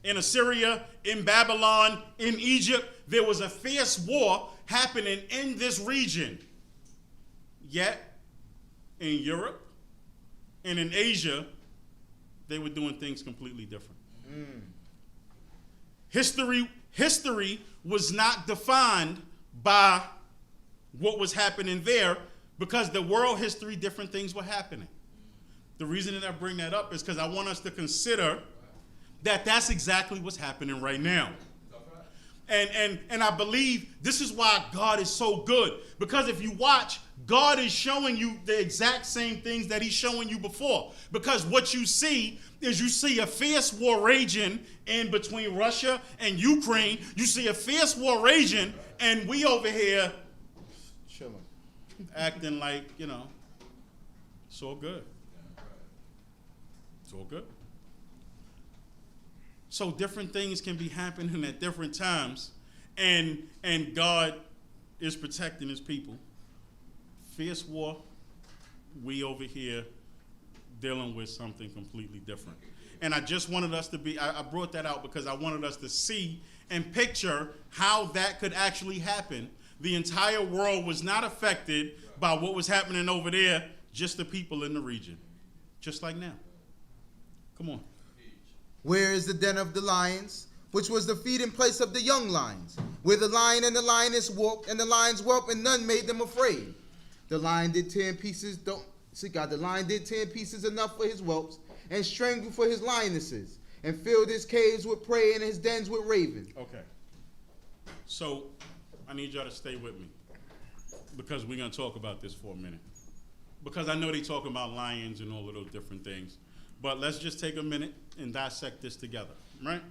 Assyria, in Babylon, in Egypt. There was a fierce war happening in this region. Yet, in Europe and in Asia, they were doing things completely different. History was not defined by what was happening there, because the world history, different things were happening. The reason that I bring that up is because I want us to consider that that's exactly what's happening right now. And I believe this is why God is so good. Because if you watch, God is showing you the exact same things that he's showing you before. Because what you see is you see a fierce war raging in between Russia and Ukraine. You see a fierce war raging, and we over here chilling, acting like, it's all good. It's all good. So different things can be happening at different times, and God is protecting his people. Fierce war, we over here dealing with something completely different. And I just wanted us to I brought that out because I wanted us to see and picture how that could actually happen. The entire world was not affected by what was happening over there, just the people in the region. Just like now. Come on. Where is the den of the lions, which was the feeding place of the young lions, where the lion and the lioness walked, and the lions whelped, and none made them afraid? The lion did tear in pieces, the lion did tear in pieces enough for his whelps, and strangled for his lionesses, and filled his caves with prey and his dens with ravens. Okay. So I need y'all to stay with me, because we're going to talk about this for a minute. Because I know they talking about lions and all of those different things. But let's just take a minute and dissect this together, right?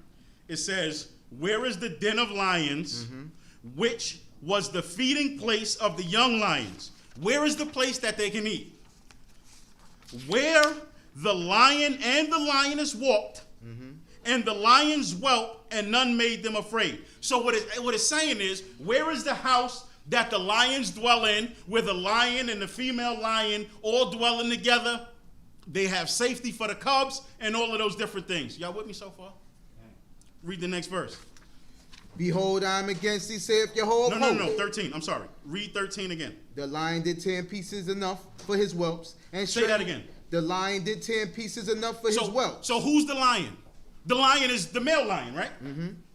It says, where is the den of lions, which was the feeding place of the young lions? Where is the place that they can eat? Where the lion and the lioness walked, and the lions dwelt, and none made them afraid. So what it's saying is, where is the house that the lions dwell in, where the lion and the female lion all dwelling together? They have safety for the cubs and all of those different things. Y'all with me so far? Read the next verse. Behold, I am against thee, saith Jehovah. No, 13. I'm sorry. Read 13 again. The lion did tear in pieces enough for his whelps. And say that again. The lion did tear in pieces enough for his whelps. So who's the lion? The lion is the male lion, right?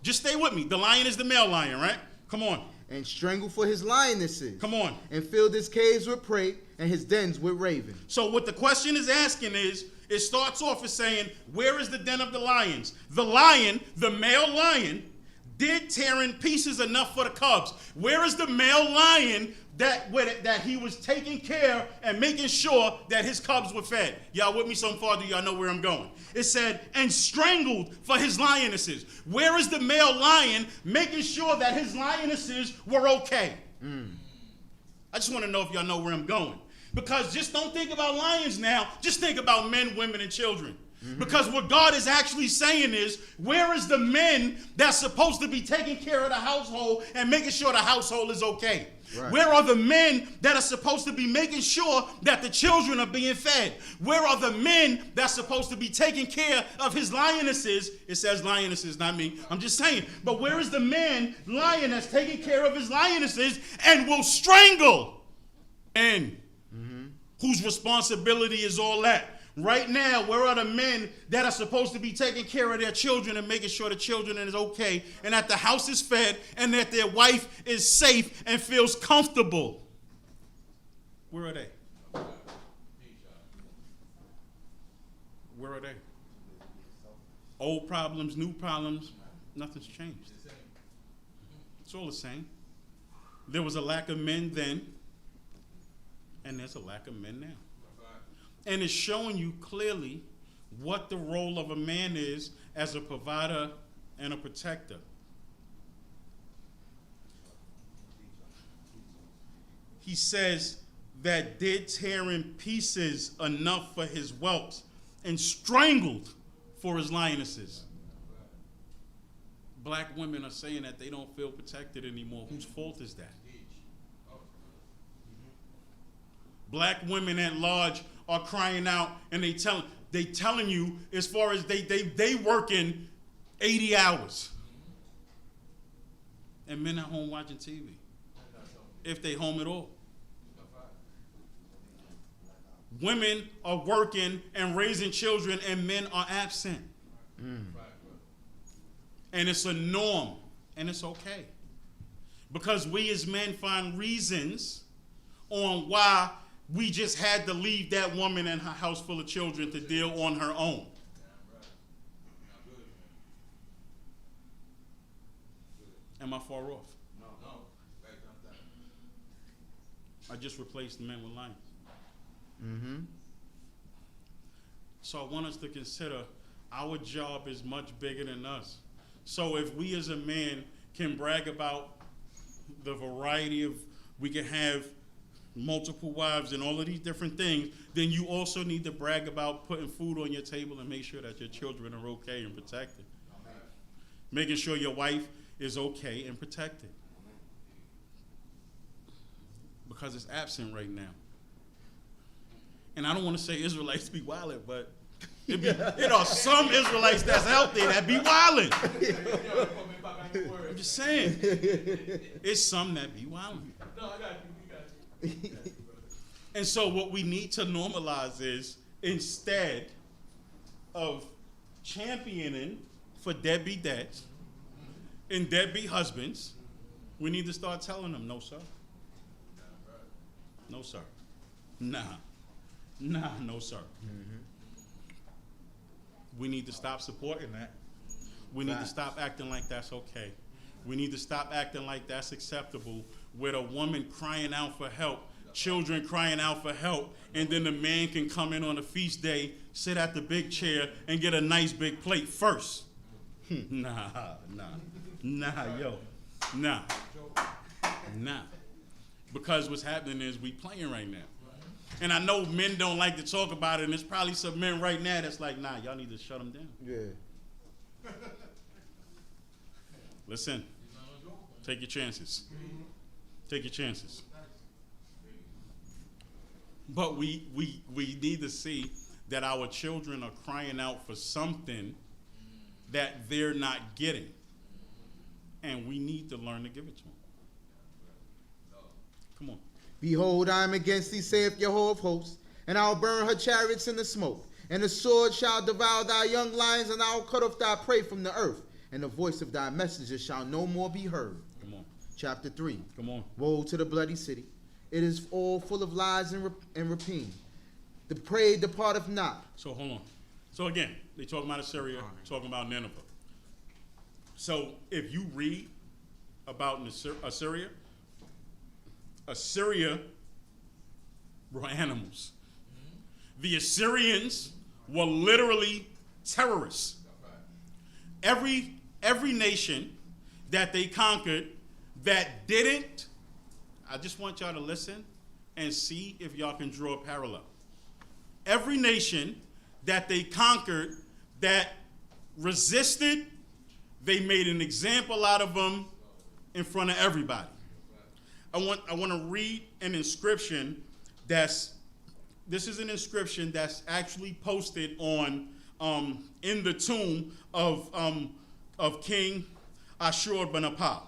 Just stay with me. The lion is the male lion, right? Come on. And strangled for his lionesses. Come on. And filled his caves with prey and his dens with ravens. So what the question is asking is, it starts off as saying, where is the den of the lions? The lion, the male lion, did tear in pieces enough for the cubs. Where is the male lion that he was taking care and making sure that his cubs were fed? Y'all with me so far? Do y'all know where I'm going? It said, and strangled for his lionesses. Where is the male lion making sure that his lionesses were okay? I just want to know if y'all know where I'm going. Because just don't think about lions now. Just think about men, women, and children. Because what God is actually saying is, where is the men that's supposed to be taking care of the household and making sure the household is okay? Right. Where are the men that are supposed to be making sure that the children are being fed? Where are the men that's supposed to be taking care of his lionesses? It says lionesses, not me. I'm just saying. But where is the man, lion, that's taking care of his lionesses and will strangle? And whose responsibility is all that? Right now, where are the men that are supposed to be taking care of their children and making sure the children is okay and that the house is fed and that their wife is safe and feels comfortable? Where are they? Where are they? Old problems, new problems, nothing's changed. It's all the same. There was a lack of men then, and there's a lack of men now. And it's showing you clearly what the role of a man is as a provider and a protector. He says that did tear in pieces enough for his whelps and strangled for his lionesses. Black women are saying that they don't feel protected anymore. Whose fault is that? Black women at large are crying out, and they telling you as far as they working 80 hours. And men at home watching TV. If they home at all. Women are working and raising children, and men are absent. And it's a norm, and it's okay. Because we as men find reasons on why we just had to leave that woman and her house full of children to deal on her own. Am I far off? No. I just replaced men with lions. So I want us to consider our job is much bigger than us. So if we as a man can brag about the variety of, we can have multiple wives and all of these different things, then you also need to brag about putting food on your table and make sure that your children are okay and protected. Amen. Making sure your wife is okay and protected. Because it's absent right now. And I don't want to say Israelites be wildin', but there are some Israelites that's out there that be wildin'. I'm just saying. It's some that be wildin'. No, I got you. And so what we need to normalize is, instead of championing for deadbeat dads and deadbeat husbands, we need to start telling them, no, sir. No, sir. Nah, no, sir. We need to stop supporting that. We need to stop acting like that's okay. We need to stop acting like that's acceptable, with a woman crying out for help, children crying out for help, and then the man can come in on a feast day, sit at the big chair, and get a nice big plate first. Nah. Because what's happening is we playing right now. And I know men don't like to talk about it, and there's probably some men right now that's like, nah, y'all need to shut them down. Yeah. Listen, take your chances. Take your chances. But we need to see that our children are crying out for something that they're not getting. And we need to learn to give it to them. Come on. Behold, I am against thee, saith Jehovah of hosts, and I'll burn her chariots in the smoke. And the sword shall devour thy young lions, and I will cut off thy prey from the earth. And the voice of thy messengers shall no more be heard. Come on. Chapter 3. Come on. Woe to the bloody city. It is all full of lies and rapine. The prey departeth not. So hold on. So again, they talking about Assyria, talking about Nineveh. So if you read about Assyria were animals. The Assyrians were literally terrorists. Every nation that they conquered that didn't, I just want y'all to listen and see if y'all can draw a parallel. Every nation that they conquered, that resisted, they made an example out of them in front of everybody. I want to read an inscription this is an inscription that's actually posted on in the tomb of King Ashur-banipal,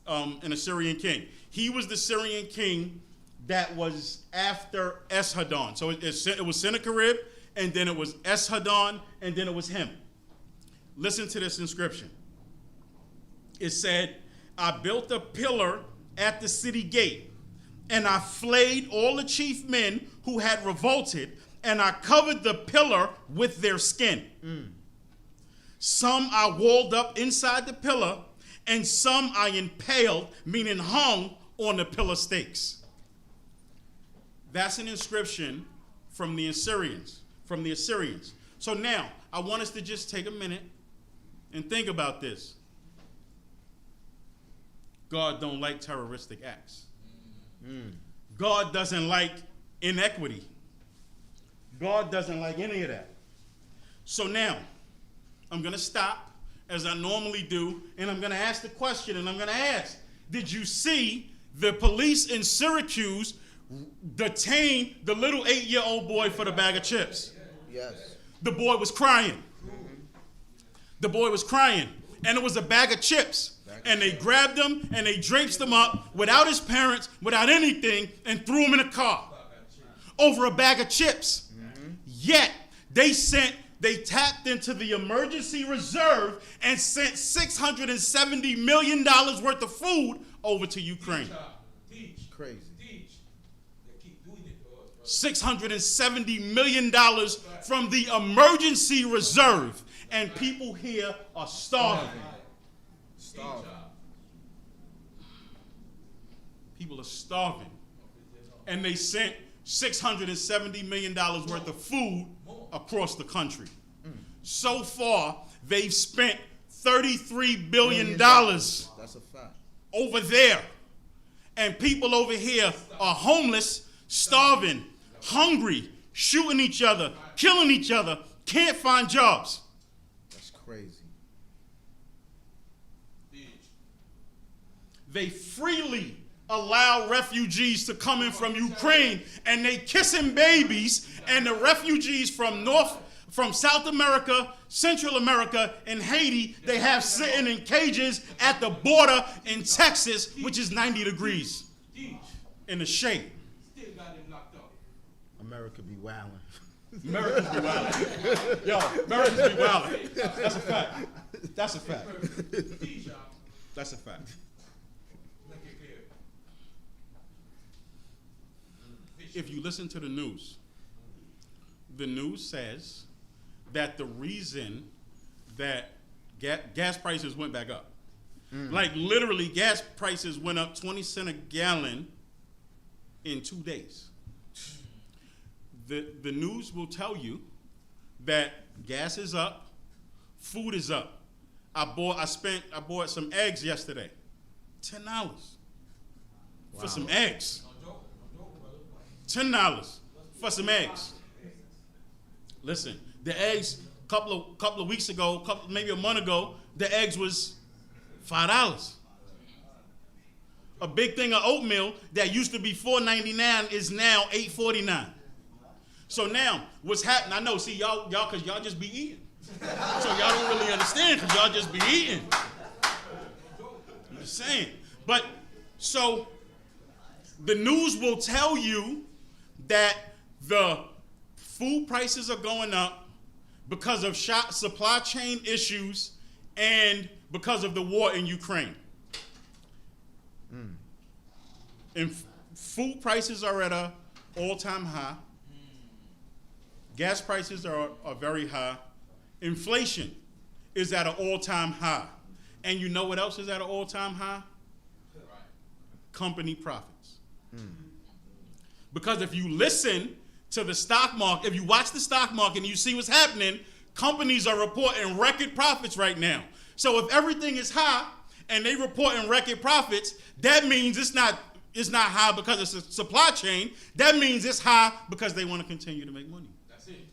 an Assyrian king. He was the Syrian king that was after Esarhaddon. So it was Sennacherib, and then it was Esarhaddon, and then it was him. Listen to this inscription. It said, I built a pillar at the city gate, and I flayed all the chief men who had revolted, and I covered the pillar with their skin. Some I walled up inside the pillar, and some I impaled, meaning hung on the pillar stakes. That's an inscription from the Assyrians. So now, I want us to just take a minute and think about this. God don't like terroristic acts. God doesn't like inequity. God doesn't like any of that. So now, I'm going to stop, as I normally do, and I'm going to ask the question, and I'm going to ask, did you see the police in Syracuse detain the little 8-year-old boy for the bag of chips? Yes. The boy was crying. The boy was crying, and it was a bag of chips. And they grabbed him, and they draped him up without his parents, without anything, and threw him in a car over a bag of chips. Yet, they tapped into the emergency reserve and sent $670 million worth of food over to Ukraine. Crazy. $670 million from the emergency reserve. And people here are starving. People are starving. And they sent $670 million worth of food across the country. So far, they've spent $33 billion That's a fact. over there. And people over here are homeless, starving, hungry, shooting each other, killing each other, can't find jobs. That's crazy. They freely allow refugees to come in from Ukraine, and they kissing babies, and the refugees from South America, Central America, and Haiti, they have sitting in cages at the border in Texas, which is 90 degrees in the shade. America be wildin'. Americans be wildin'. Yo, Americans be wildin'. That's a fact. That's a fact. That's a fact. If you listen to the news says that the reason that gas prices went back up, like literally gas prices went up 20 cents a gallon in 2 days. The news will tell you that gas is up, food is up. I bought some eggs yesterday, $10 for some eggs. $10 for some eggs. Listen, the eggs couple of weeks ago, maybe a month ago, the eggs was $5. A big thing of oatmeal that used to be $4.99 is now $8.49. So now, what's happening? I know, see y'all, cause y'all just be eating. So y'all don't really understand, cause y'all just be eating. I'm just saying. But so the news will tell you that the food prices are going up because of supply chain issues and because of the war in Ukraine. And food prices are at an all-time high. Gas prices are very high. Inflation is at an all-time high. And you know what else is at an all-time high? Company profits. Because if you listen to the stock market, if you watch the stock market and you see what's happening, companies are reporting record profits right now. So if everything is high and they reporting record profits, that means it's not high because it's a supply chain. That means it's high because they want to continue to make money. That's it.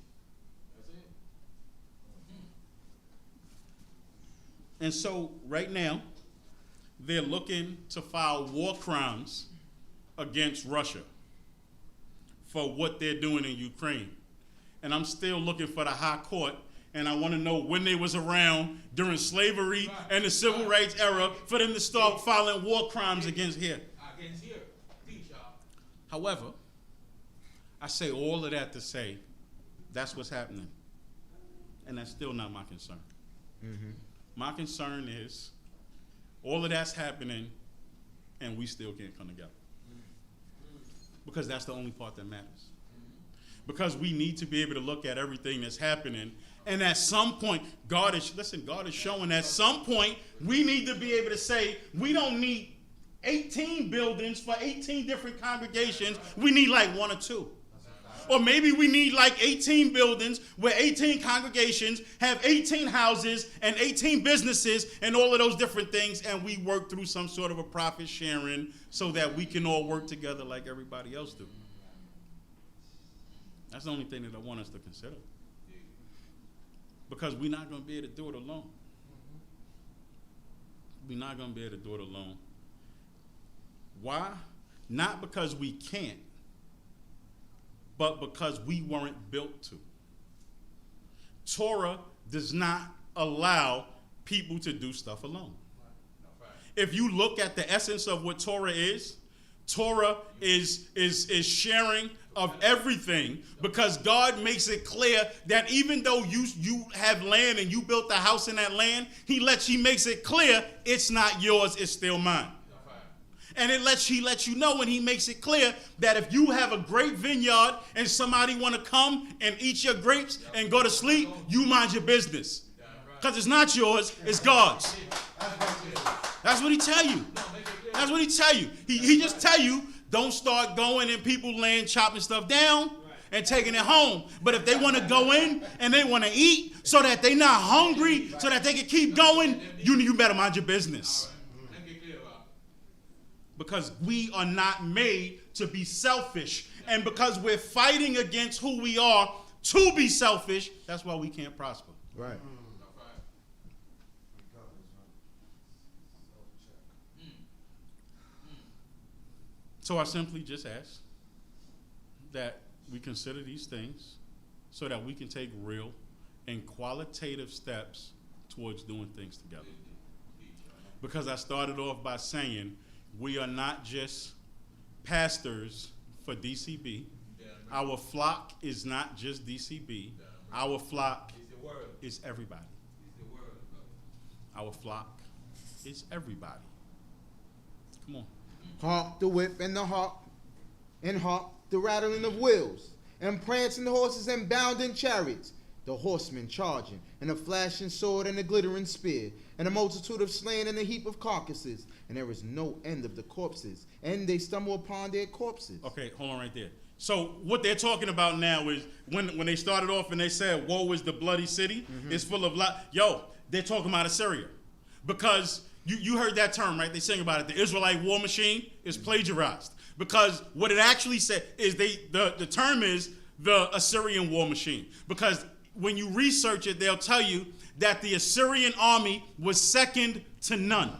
And so right now, they're looking to file war crimes against Russia for what they're doing in Ukraine. And I'm still looking for the high court, and I want to know when they was around during slavery and the civil rights era for them to start filing war crimes against here. However, I say all of that to say that's what's happening. And that's still not my concern. Mm-hmm. My concern is all of that's happening and we still can't come together. Because that's the only part that matters. Because we need to be able to look at everything that's happening, and at some point, God is showing at some point we need to be able to say we don't need 18 buildings for 18 different congregations. We need like 1 or 2. Or maybe we need like 18 buildings where 18 congregations have 18 houses and 18 businesses and all of those different things, and we work through some sort of a profit sharing so that we can all work together like everybody else do. That's the only thing that I want us to consider. Because we're not going to be able to do it alone. We're not going to be able to do it alone. Why? Not because we can't, but because we weren't built to. Torah does not allow people to do stuff alone. If you look at the essence of what Torah is sharing of everything, because God makes it clear that even though you have land and you built a house in that land, he makes it clear it's not yours, it's still mine. And he lets you know, and he makes it clear that if you have a grape vineyard and somebody want to come and eat your grapes and go to sleep, you mind your business. Because it's not yours, it's God's. That's what he tell you. That's what he tell you. He just tell you, don't start going in people's land, chopping stuff down and taking it home. But if they want to go in and they want to eat so that they're not hungry, so that they can keep going, you better mind your business. Because we are not made to be selfish. And because we're fighting against who we are to be selfish, that's why we can't prosper. Right. So I simply just ask that we consider these things so that we can take real and qualitative steps towards doing things together. Because I started off by saying we are not just pastors for D.C.B. Our flock is not just D.C.B. Our flock is everybody. Our flock is everybody. Come on. Hark the whip and the hark, and hark the rattling of wheels, and prancing horses and bounding chariots, the horsemen charging, and a flashing sword and a glittering spear, and a multitude of slain and a heap of carcasses, and there is no end of the corpses, and they stumble upon their corpses. Okay, hold on right there. So what they're talking about now is when they started off and they said, woe is the bloody city, it's full of they're talking about Assyria. Because you heard that term, right? They sing about it. The Israelite war machine is plagiarized. Because what it actually said is the term is the Assyrian war machine. Because when you research it, they'll tell you that the Assyrian army was second to none.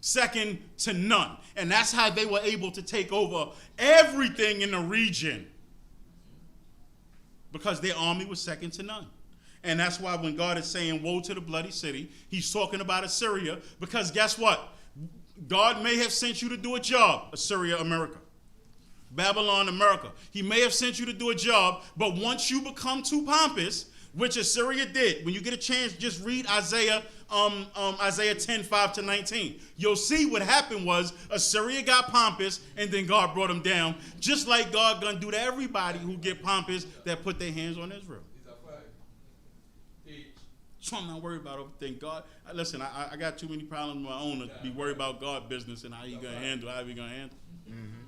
Second to none. And that's how they were able to take over everything in the region. Because their army was second to none. And that's why when God is saying, woe to the bloody city, he's talking about Assyria. Because guess what? God may have sent you to do a job, Assyria, America. Babylon, America. He may have sent you to do a job, but once you become too pompous, which Assyria did, when you get a chance, just read Isaiah 10:5-19. You'll see what happened was Assyria got pompous, and then God brought them down, just like God gonna do to everybody who get pompous that put their hands on Israel. So I'm not worried about everything. God, listen, I got too many problems of my own to be worried about God business and how he gonna handle, how he gonna handle. Mm-hmm.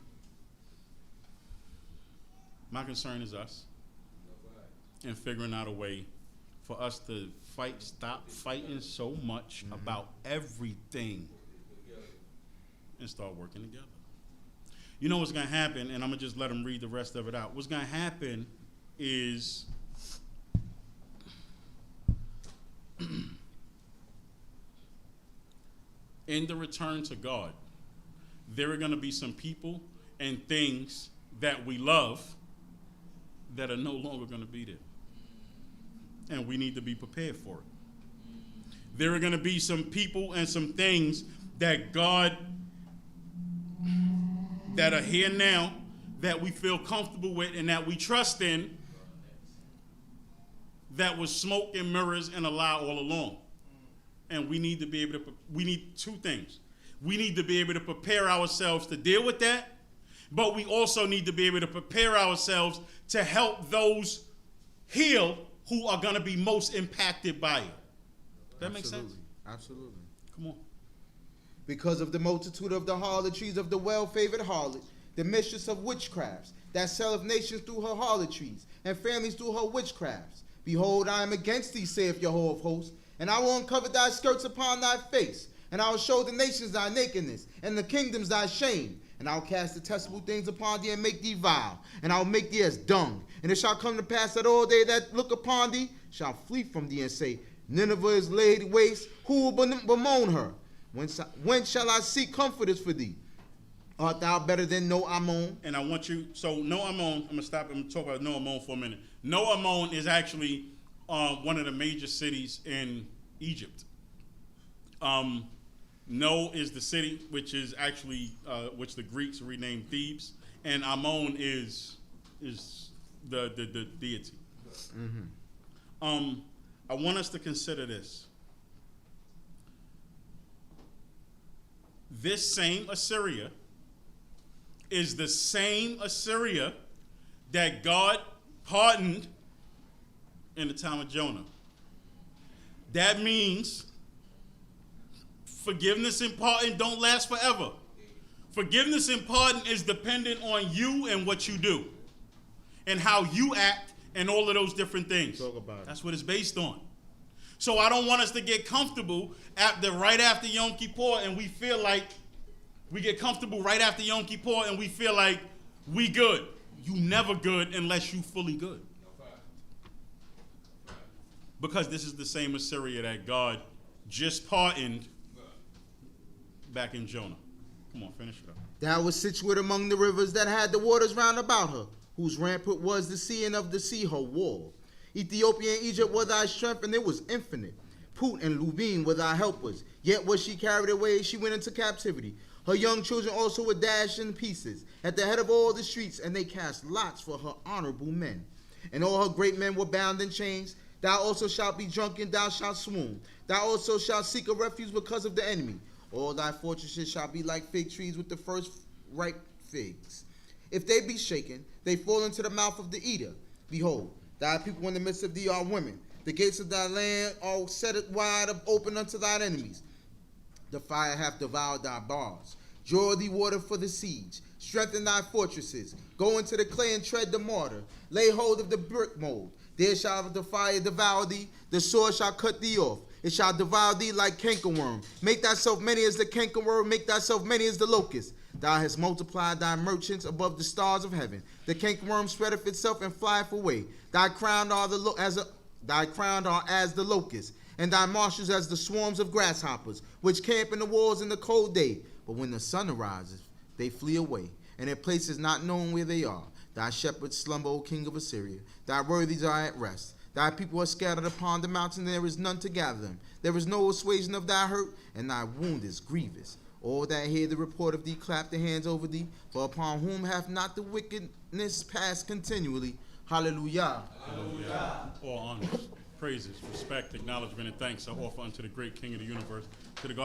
My concern is us and figuring out a way for us to stop fighting so much about everything and start working together. You know what's going to happen, and I'm going to just let them read the rest of it out. What's going to happen is in the return to God, there are going to be some people and things that we love that are no longer going to be there. And we need to be prepared for it. There are going to be some people and some things that God, that are here now, that we feel comfortable with and that we trust in, that was smoke and mirrors and a lie all along. And we need to be able to, we need two things. We need to be able to prepare ourselves to deal with that, but we also need to be able to prepare ourselves to help those heal who are going to be most impacted by it. That makes sense? Absolutely. Come on. Because of the multitude of the harlotries of the well-favored harlot, the mistress of witchcrafts, that selleth nations through her harlotries, and families through her witchcrafts. Behold, I am against thee, saith Jehovah of hosts, and I will uncover thy skirts upon thy face, and I will show the nations thy nakedness, and the kingdoms thy shame. And I will cast detestable things upon thee, and make thee vile, and I will make thee as dung. And it shall come to pass that all they that look upon thee shall flee from thee, and say, Nineveh is laid waste, who will bemoan her? When shall I seek comforters for thee? Art thou better than Nahum? And I want you, so Nahum, I'm going to stop and talk about Nahum for a minute. Nahum is actually one of the major cities in Egypt. No is the city, which is actually, which the Greeks renamed Thebes, and Ammon is the deity. Mm-hmm. I want us to consider this. This same Assyria is the same Assyria that God pardoned in the time of Jonah. That means forgiveness and pardon don't last forever. Forgiveness and pardon is dependent on you and what you do and how you act and all of those different things. Talk about it. That's what it's based on. So I don't want us to get comfortable right after Yom Kippur and we feel like we get comfortable right after Yom Kippur and we feel like we good. You never good unless you fully good. Because this is the same Assyria that God just pardoned back in Jonah. Come on, finish it up. Thou was situate among the rivers that had the waters round about her, whose rampart was the sea, and of the sea her wall. Ethiopia and Egypt were thy strength, and it was infinite. Put and Lubim were thy helpers. Yet was she carried away, she went into captivity. Her young children also were dashed in pieces at the head of all the streets, and they cast lots for her honorable men. And all her great men were bound in chains. Thou also shalt be drunken, thou shalt swoon. Thou also shalt seek a refuge because of the enemy. All thy fortresses shall be like fig trees with the first ripe figs. If they be shaken, they fall into the mouth of the eater. Behold, thy people in the midst of thee are women. The gates of thy land are set wide open unto thine enemies. The fire hath devoured thy bars. Draw thee water for the siege. Strengthen thy fortresses. Go into the clay and tread the mortar. Lay hold of the brick mold. There shall the fire devour thee. The sword shall cut thee off. It shall devour thee like cankerworm. Make thyself many as the cankerworm. Make thyself many as the locust. Thou hast multiplied thy merchants above the stars of heaven. The cankerworm spreadeth itself and flieth away. Thy crown are as the locust, and thy marshals as the swarms of grasshoppers, which camp in the walls in the cold day. But when the sun arises, they flee away, and their place is not known where they are. Thy shepherds slumber, O king of Assyria. Thy worthies are at rest. Thy people are scattered upon the mountain, and there is none to gather them. There is no assuaging of thy hurt, and thy wound is grievous. All that hear the report of thee clap their hands over thee, for upon whom hath not the wickedness passed continually. Hallelujah. Hallelujah. All honors, praises, respect, acknowledgement, and thanks are offered unto the great King of the universe, to the God of